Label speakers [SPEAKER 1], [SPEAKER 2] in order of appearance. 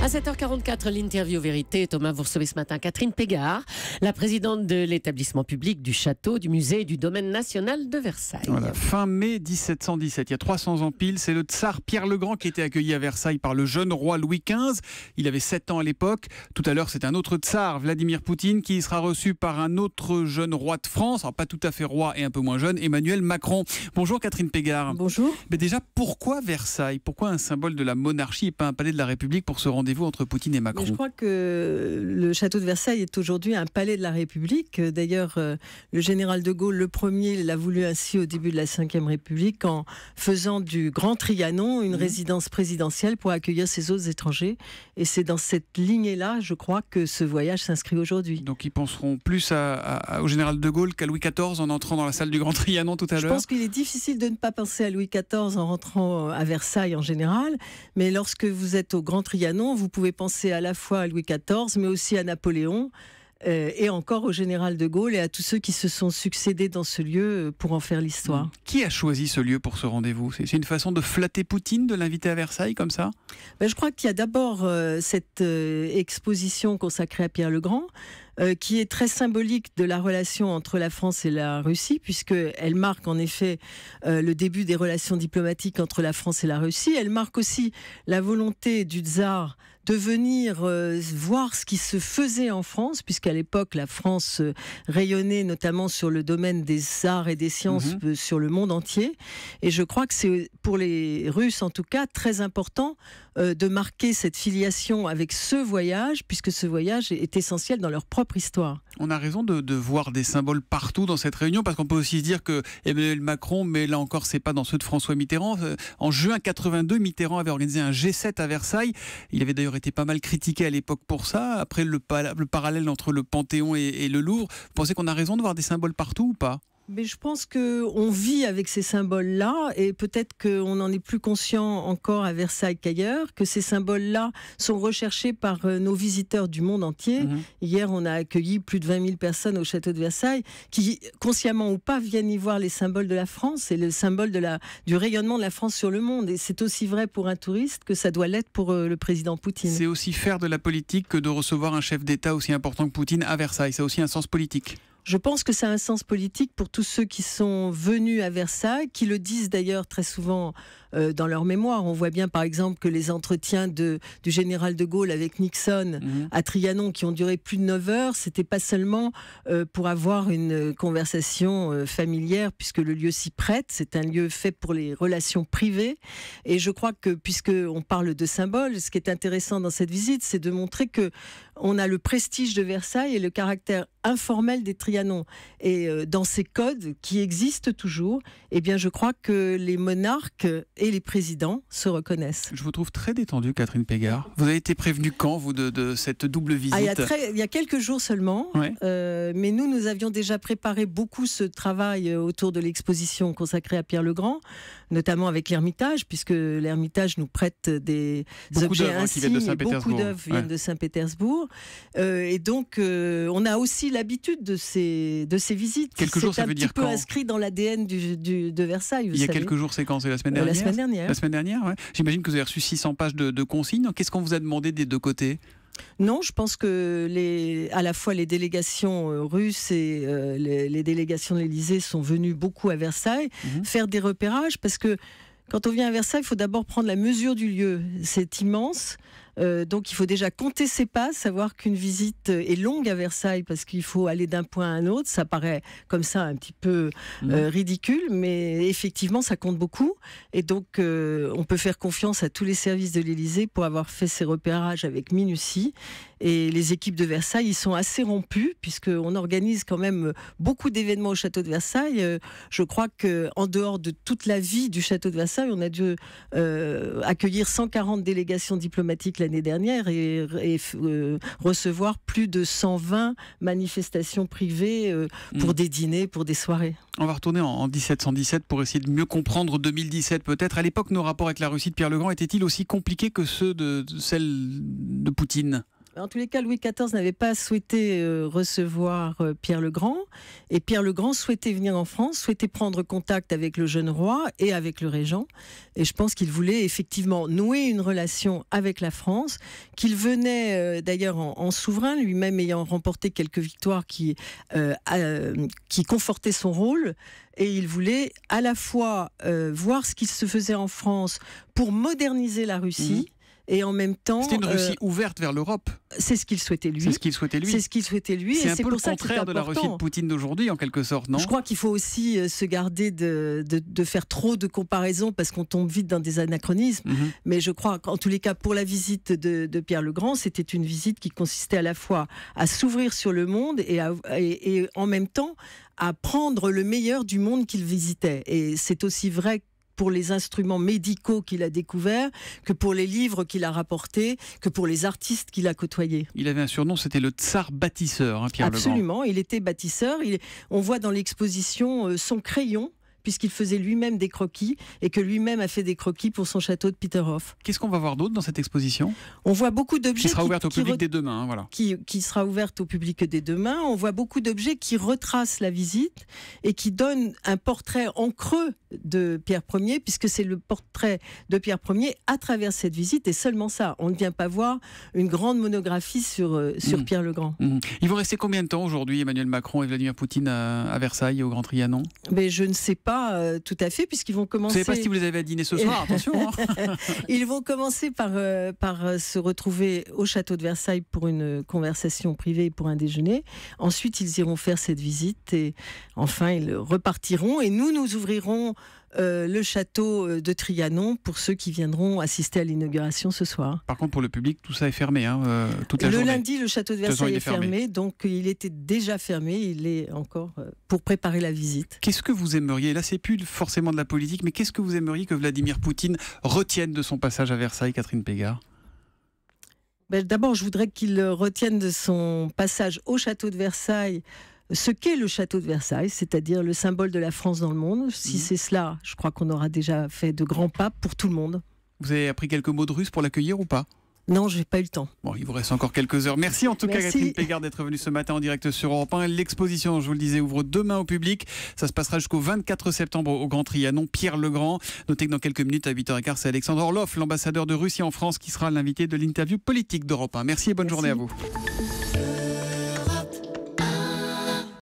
[SPEAKER 1] À 7h44, l'interview vérité. Thomas, vous recevez ce matin Catherine Pégard, la présidente de l'établissement public du château, du musée et du domaine national de Versailles.
[SPEAKER 2] Voilà, fin mai 1717, il y a 300 ans pile, c'est le tsar Pierre le Grand qui était accueilli à Versailles par le jeune roi Louis XV. Il avait 7 ans à l'époque. Tout à l'heure, c'est un autre tsar, Vladimir Poutine, qui sera reçu par un autre jeune roi de France, alors pas tout à fait roi et un peu moins jeune, Emmanuel Macron. Bonjour Catherine Pégard.
[SPEAKER 1] Bonjour.
[SPEAKER 2] Mais déjà, pourquoi Versailles? Pourquoi un symbole de la monarchie et pas un palais de la République pour ce rendez-vous entre Poutine et Macron?
[SPEAKER 3] Je crois que le château de Versailles est aujourd'hui un palais de la République. D'ailleurs, le général de Gaulle, le premier, l'a voulu ainsi au début de la Ve République en faisant du Grand Trianon une résidence présidentielle pour accueillir ses autres étrangers. Et c'est dans cette lignée-là, je crois, que ce voyage s'inscrit aujourd'hui.
[SPEAKER 2] Donc ils penseront plus au général de Gaulle qu'à Louis XIV en entrant dans la salle du Grand Trianon tout à l'heure?
[SPEAKER 3] Je pense qu'il est difficile de ne pas penser à Louis XIV en rentrant à Versailles en général. Mais lorsque vous êtes au Grand Trianon, vous pouvez penser à la fois à Louis XIV, mais aussi à Napoléon, et encore au général de Gaulle et à tous ceux qui se sont succédés dans ce lieu pour en faire l'histoire.
[SPEAKER 2] Qui a choisi ce lieu pour ce rendez-vous? C'est une façon de flatter Poutine, de l'inviter à Versailles comme ça?
[SPEAKER 3] Je crois qu'il y a d'abord cette exposition consacrée à Pierre le Grand, qui est très symbolique de la relation entre la France et la Russie, puisqu'elle marque en effet le début des relations diplomatiques entre la France et la Russie. Elle marque aussi la volonté du tsar de venir voir ce qui se faisait en France, puisqu'à l'époque, la France rayonnait notamment sur le domaine des arts et des sciences sur le monde entier. Et je crois que c'est, pour les Russes en tout cas, très important de marquer cette filiation avec ce voyage, puisque ce voyage est essentiel dans leur propre histoire.
[SPEAKER 2] On a raison de voir des symboles partout dans cette réunion, parce qu'on peut aussi se dire que Emmanuel Macron, mais là encore, c'est pas dans ceux de François Mitterrand. En juin 82, Mitterrand avait organisé un G7 à Versailles. Il avait d'ailleurs été pas mal critiqué à l'époque pour ça. Après le parallèle entre le Panthéon et le Louvre, vous pensez qu'on a raison de voir des symboles partout ou pas?
[SPEAKER 3] Mais je pense qu'on vit avec ces symboles-là et peut-être qu'on n'en est plus conscient encore à Versailles qu'ailleurs, que ces symboles-là sont recherchés par nos visiteurs du monde entier. Hier, on a accueilli plus de 20 000 personnes au château de Versailles qui, consciemment ou pas, viennent y voir les symboles de la France et le symbole du rayonnement de la France sur le monde. Et c'est aussi vrai pour un touriste que ça doit l'être pour le président Poutine.
[SPEAKER 2] C'est aussi faire de la politique que de recevoir un chef d'État aussi important que Poutine à Versailles. Ça a aussi un sens politique.
[SPEAKER 3] Je pense que ça a un sens politique pour tous ceux qui sont venus à Versailles, qui le disent d'ailleurs très souvent dans leur mémoire. On voit bien par exemple que les entretiens du général de Gaulle avec Nixon à Trianon, qui ont duré plus de 9 heures, c'était pas seulement pour avoir une conversation familière, puisque le lieu s'y prête. C'est un lieu fait pour les relations privées. Et je crois que, puisqu'on parle de symboles, ce qui est intéressant dans cette visite, c'est de montrer que on a le prestige de Versailles et le caractère informel des Trianons. Et dans ces codes qui existent toujours, eh bien, je crois que les monarques et les présidents se reconnaissent.
[SPEAKER 2] Je vous trouve très détendue, Catherine Pégard. Vous avez été prévenue quand, vous, de cette double visite?
[SPEAKER 3] Il y a quelques jours seulement,
[SPEAKER 2] ouais.
[SPEAKER 3] Mais nous avions déjà préparé beaucoup ce travail autour de l'exposition consacrée à Pierre le Grand, notamment avec l'Ermitage, puisque l'Ermitage nous prête des objets insignes, beaucoup d'œuvres viennent de Saint-Pétersbourg. Et donc, on a aussi l'habitude de ces visites.
[SPEAKER 2] Quelques jours, ça veut dire quand?
[SPEAKER 3] C'est un petit peu inscrit dans l'ADN de Versailles.
[SPEAKER 2] Il y a quelques jours, c'est quand? C'est la semaine dernière?
[SPEAKER 3] La semaine dernière.
[SPEAKER 2] La semaine dernière, ouais. J'imagine que vous avez reçu 600 pages de consignes. Qu'est-ce qu'on vous a demandé des deux côtés?
[SPEAKER 3] Non, je pense que à la fois les délégations russes et les délégations de l'Élysée sont venues beaucoup à Versailles faire des repérages, parce que quand on vient à Versailles, il faut d'abord prendre la mesure du lieu. C'est immense. Donc il faut déjà compter ses pas, savoir qu'une visite est longue à Versailles parce qu'il faut aller d'un point à un autre. Ça paraît comme ça un petit peu ridicule, mais effectivement ça compte beaucoup. Et donc on peut faire confiance à tous les services de l'Élysée pour avoir fait ces repérages avec minutie. Et les équipes de Versailles, ils sont assez rompus, puisqu'on organise quand même beaucoup d'événements au château de Versailles. Je crois qu'en dehors de toute la vie du château de Versailles, on a dû accueillir 140 délégations diplomatiques l'année dernière et recevoir plus de 120 manifestations privées pour des dîners, pour des soirées.
[SPEAKER 2] On va retourner en 1717 pour essayer de mieux comprendre 2017 peut-être. À l'époque, nos rapports avec la Russie de Pierre le Grand étaient-ils aussi compliqués que ceux de celle de Poutine ?
[SPEAKER 3] En tous les cas, Louis XIV n'avait pas souhaité recevoir Pierre le Grand. Et Pierre le Grand souhaitait venir en France, souhaitait prendre contact avec le jeune roi et avec le régent. Et je pense qu'il voulait effectivement nouer une relation avec la France, qu'il venait d'ailleurs en souverain, lui-même ayant remporté quelques victoires qui confortaient son rôle. Et il voulait à la fois voir ce qui se faisait en France pour moderniser la Russie. Et en même temps,
[SPEAKER 2] c'était une Russie ouverte vers l'Europe.
[SPEAKER 3] C'est ce qu'il souhaitait lui.
[SPEAKER 2] C'est ce qu'il souhaitait lui.
[SPEAKER 3] C'est ce qu'il souhaitait lui.
[SPEAKER 2] C'est
[SPEAKER 3] et
[SPEAKER 2] un
[SPEAKER 3] c'est
[SPEAKER 2] peu
[SPEAKER 3] pour
[SPEAKER 2] le
[SPEAKER 3] ça
[SPEAKER 2] contraire de la Russie de Poutine d'aujourd'hui, en quelque sorte, non?
[SPEAKER 3] Je crois qu'il faut aussi se garder de faire trop de comparaisons parce qu'on tombe vite dans des anachronismes. Mais je crois qu'en tous les cas, pour la visite de Pierre le Grand, c'était une visite qui consistait à la fois à s'ouvrir sur le monde et en même temps à prendre le meilleur du monde qu'il visitait. Et c'est aussi vrai pour les instruments médicaux qu'il a découverts, que pour les livres qu'il a rapportés, que pour les artistes qu'il a côtoyés.
[SPEAKER 2] Il avait un surnom, c'était le tsar bâtisseur, Pierre le Grand.
[SPEAKER 3] Absolument, il était bâtisseur. On voit dans l'exposition son crayon, puisqu'il faisait lui-même des croquis et que lui-même a fait des croquis pour son château de Peterhof.
[SPEAKER 2] Qu'est-ce qu'on va voir d'autre dans cette exposition?
[SPEAKER 3] On voit beaucoup d'objets
[SPEAKER 2] qui sera ouverte au public dès demain. Voilà.
[SPEAKER 3] Qui sera ouverte au public dès demain. On voit beaucoup d'objets qui retracent la visite et qui donnent un portrait en creux de Pierre Ier, puisque c'est le portrait de Pierre Ier à travers cette visite et seulement ça. On ne vient pas voir une grande monographie sur Pierre le Grand.
[SPEAKER 2] Ils vont rester combien de temps aujourd'hui, Emmanuel Macron et Vladimir Poutine à Versailles, au Grand Trianon?
[SPEAKER 3] Mais je ne sais pas tout à fait, puisqu'ils vont commencer...
[SPEAKER 2] Vous ne savez pas si vous les avez à dîner ce soir, attention.
[SPEAKER 3] Ils vont commencer par se retrouver au château de Versailles pour une conversation privée et pour un déjeuner. Ensuite, ils iront faire cette visite et enfin, ils repartiront. Et nous ouvrirons le château de Trianon pour ceux qui viendront assister à l'inauguration ce soir.
[SPEAKER 2] Par contre, pour le public, tout ça est fermé toute la journée.
[SPEAKER 3] Le lundi, le château de Versailles est fermé, donc il était déjà fermé, il est encore pour préparer la visite.
[SPEAKER 2] Qu'est-ce que vous aimeriez, là c'est plus forcément de la politique, mais qu'est-ce que vous aimeriez que Vladimir Poutine retienne de son passage à Versailles, Catherine Pégard?
[SPEAKER 3] D'abord, je voudrais qu'il retienne de son passage au château de Versailles ce qu'est le château de Versailles, c'est-à-dire le symbole de la France dans le monde. Si c'est cela, je crois qu'on aura déjà fait de grands pas pour tout le monde.
[SPEAKER 2] Vous avez appris quelques mots de russe pour l'accueillir ou pas?
[SPEAKER 3] Non, je n'ai pas eu le temps.
[SPEAKER 2] Bon, il vous reste encore quelques heures. Merci en tout cas, Catherine Pégard, d'être venue ce matin en direct sur Europe 1. L'exposition, je vous le disais, ouvre demain au public. Ça se passera jusqu'au 24 septembre au Grand Trianon, Pierre le Grand. Notez que dans quelques minutes, à 8h15, c'est Alexandre Orlov, l'ambassadeur de Russie en France, qui sera l'invité de l'interview politique d'Europe 1. Merci et bonne journée à vous.